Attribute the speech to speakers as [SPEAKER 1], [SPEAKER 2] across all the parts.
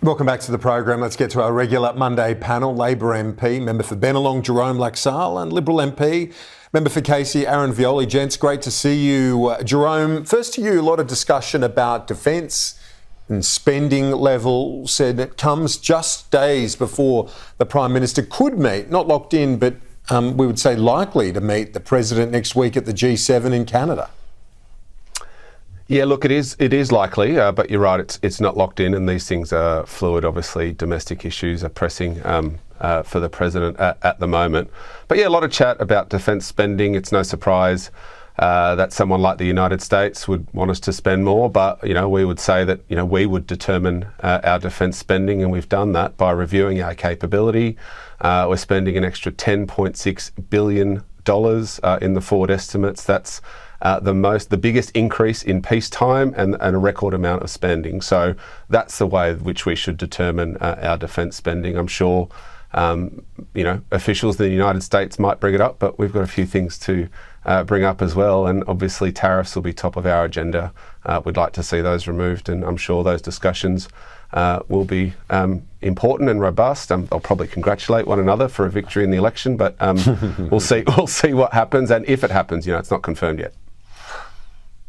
[SPEAKER 1] Welcome back to the program. Let's get to our regular Monday panel. Labor MP, member for Bennelong, Jerome Laxale, and Liberal MP, member for Casey, Aaron Violi. Gents, great to see you. Jerome, first to you, a lot of discussion about defence and spending level. Said it comes just days before the Prime Minister could meet, not locked in, but we would say likely to meet the President next week at the G7 in Canada.
[SPEAKER 2] Yeah, look, it is likely, but you're right, it's not locked in, and these things are fluid. Obviously, domestic issues are pressing for the President at the moment. But yeah, a lot of chat about defence spending. It's no surprise that someone like the United States would want us to spend more, but we would say that we would determine our defence spending, and we've done that by reviewing our capability. We're spending an extra $10.6 billion in the forward estimates. That's the biggest increase in peacetime and a record amount of spending. So that's the way in which we should determine our defence spending. I'm sure officials in the United States might bring it up, but we've got a few things to bring up as well, and obviously tariffs will be top of our agenda. We'd like to see those removed, and I'm sure those discussions will be important and robust. They'll probably congratulate one another for a victory in the election, but we'll see what happens, and if it happens, it's not confirmed yet.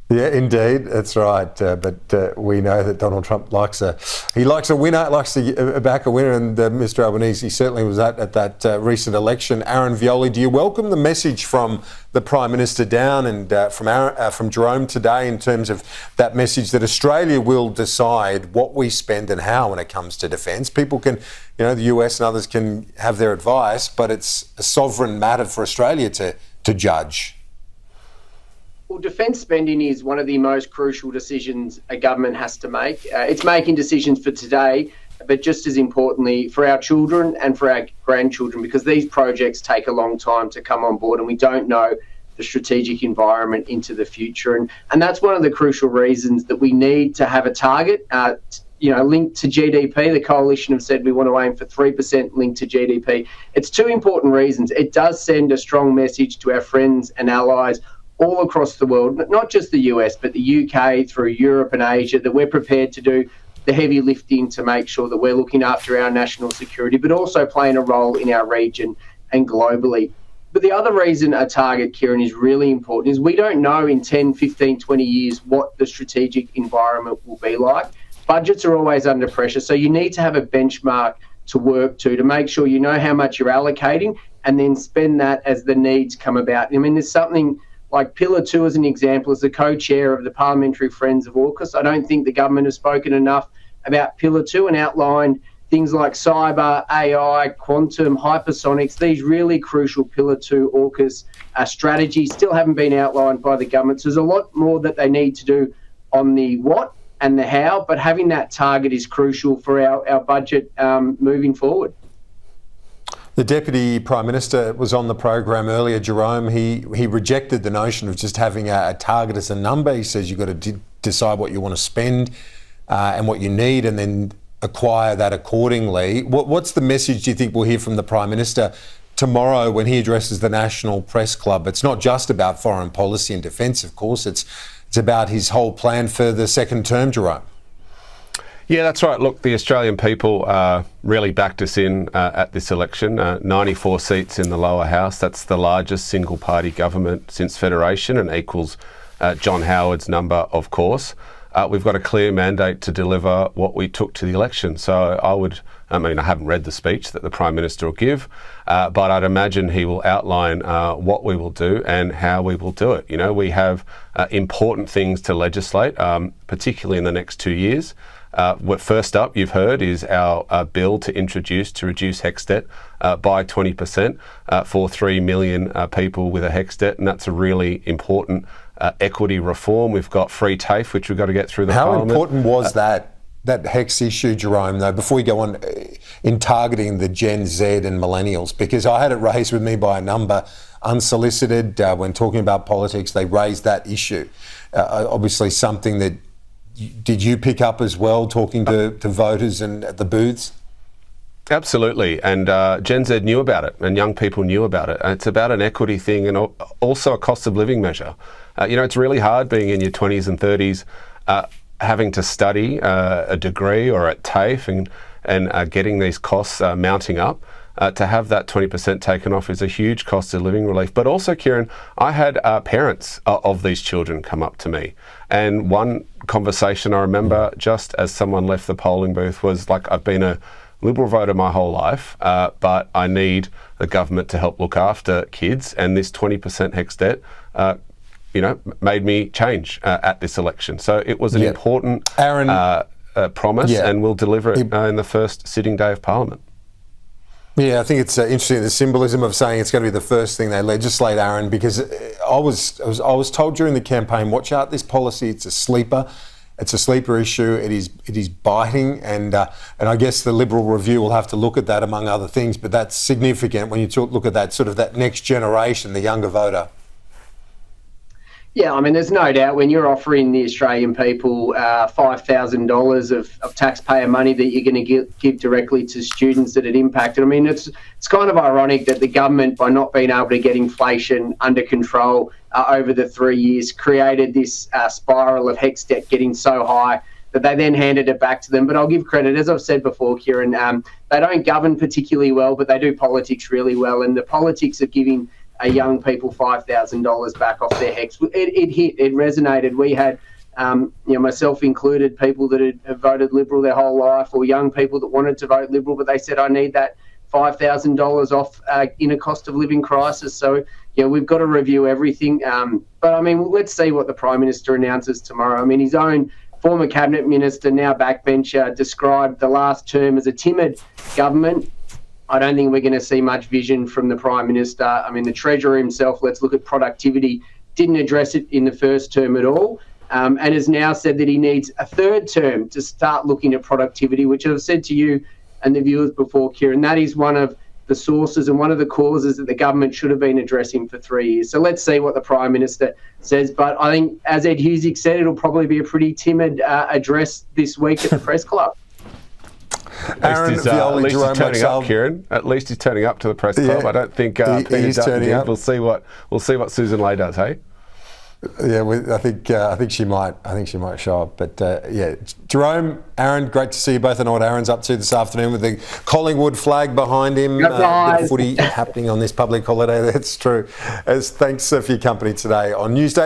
[SPEAKER 1] Yeah, indeed, that's right. But we know that Donald Trump likes a winner, likes to back a winner, and Mr. Albanese certainly was at that recent election. Aaron Violi, do you welcome the message from the Prime Minister down and from Jerome today in terms of that message that Australia will decide what we spend and how when it comes to defence? People can, the US and others can have their advice, but it's a sovereign matter for Australia to judge.
[SPEAKER 3] Well, defence spending is one of the most crucial decisions a government has to make. It's making decisions for today, but just as importantly for our children and for our grandchildren, because these projects take a long time to come on board and we don't know the strategic environment into the future. And that's one of the crucial reasons that we need to have a target, linked to GDP. The Coalition have said we want to aim for 3% linked to GDP. It's two important reasons. It does send a strong message to our friends and allies all across the world, not just the US, but the UK, through Europe and Asia, that we're prepared to do the heavy lifting to make sure that we're looking after our national security, but also playing a role in our region and globally. But the other reason a target, Kieran, is really important is we don't know in 10, 15, 20 years what the strategic environment will be like. Budgets are always under pressure, so you need to have a benchmark to work to make sure you know how much you're allocating and then spend that as the needs come about. I mean, there's something like Pillar 2 as an example, as the co-chair of the Parliamentary Friends of AUKUS. I don't think the government has spoken enough about Pillar 2 and outlined things like cyber, AI, quantum, hypersonics. These really crucial Pillar 2 AUKUS strategies still haven't been outlined by the government. So there's a lot more that they need to do on the what and the how, but having that target is crucial for our budget moving forward.
[SPEAKER 1] The Deputy Prime Minister was on the program earlier, Jerome. He rejected the notion of just having a target as a number. He says you've got to decide what you want to spend and what you need and then acquire that accordingly. What's the message do you think we'll hear from the Prime Minister tomorrow when he addresses the National Press Club? It's not just about foreign policy and defence, of course. It's about his whole plan for the second term, Jerome.
[SPEAKER 2] Yeah, that's right. Look, the Australian people really backed us in at this election. 94 seats in the lower house. That's the largest single-party government since Federation and equals John Howard's number, of course. We've got a clear mandate to deliver what we took to the election. So I haven't read the speech that the Prime Minister will give, but I'd imagine he will outline what we will do and how we will do it. We have important things to legislate, particularly in the next 2 years. What first up you've heard is our bill to reduce HECS debt by 20% for 3 million people with a HECS debt, and that's a really important equity reform. We've got free TAFE, which we've got to get through the Parliament.
[SPEAKER 1] How important was that HECS issue, Jerome, though, before we go on, in targeting the Gen Z and millennials? Because I had it raised with me by a number unsolicited when talking about politics. They raised that issue. Obviously something that did you pick up as well, talking to voters and at the booths?
[SPEAKER 2] Absolutely, and Gen Z knew about it, and young people knew about it. And it's about an equity thing and also a cost of living measure. It's really hard being in your 20s and 30s having to study a degree or at TAFE and getting these costs mounting up. To have that 20% taken off is a huge cost of living relief. But also, Kieran, I had parents of these children come up to me. And one conversation I remember just as someone left the polling booth was like, I've been a Liberal voter my whole life, but I need the government to help look after kids. And this 20% HECS debt, made me change at this election. So it was an important promise, and we'll deliver it in the first sitting day of Parliament.
[SPEAKER 1] Yeah, I think it's interesting, the symbolism of saying it's going to be the first thing they legislate, Aaron, because I was told during the campaign, watch out this policy, it's a sleeper. It's a sleeper issue. It is biting, and I guess the Liberal Review will have to look at that among other things. But that's significant when you look at that sort of that next generation, the younger voter.
[SPEAKER 3] Yeah, I mean, there's no doubt when you're offering the Australian people $5,000 of taxpayer money that you're going to give directly to students that it impacted. I mean, it's kind of ironic that the government, by not being able to get inflation under control over the 3 years, created this spiral of HECS debt getting so high that they then handed it back to them. But I'll give credit, as I've said before, Kieran, they don't govern particularly well, but they do politics really well. And the politics of giving young people $5,000 back off their HECS, it hit, it resonated. We had, myself included, people that had voted Liberal their whole life, or young people that wanted to vote Liberal, but they said, I need that $5,000 off in a cost of living crisis. So, we've got to review everything. But, I mean, let's see what the Prime Minister announces tomorrow. I mean, his own former Cabinet Minister, now backbencher, described the last term as a timid government. I don't think we're going to see much vision from the Prime Minister. I mean, the Treasurer himself, let's look at productivity, didn't address it in the first term at all, and has now said that he needs a third term to start looking at productivity, which I've said to you and the viewers before, Kieran, that is one of the sources and one of the causes that the government should have been addressing for 3 years. So let's see what the Prime Minister says. But I think, as Ed Husick said, it'll probably be a pretty timid address this week at the Press Club.
[SPEAKER 2] Aaron, at least he's turning up, Kieran. At least he's turning up to the press club. I don't think he's turning up. We'll see what Susan Ley does. Hey.
[SPEAKER 1] Yeah, I think she might. I think she might show up. But Jerome, Aaron, great to see you both. I know what Aaron's up to this afternoon with the Collingwood flag behind him. The footy happening on this public holiday. That's true. Thanks for your company today on Newsday.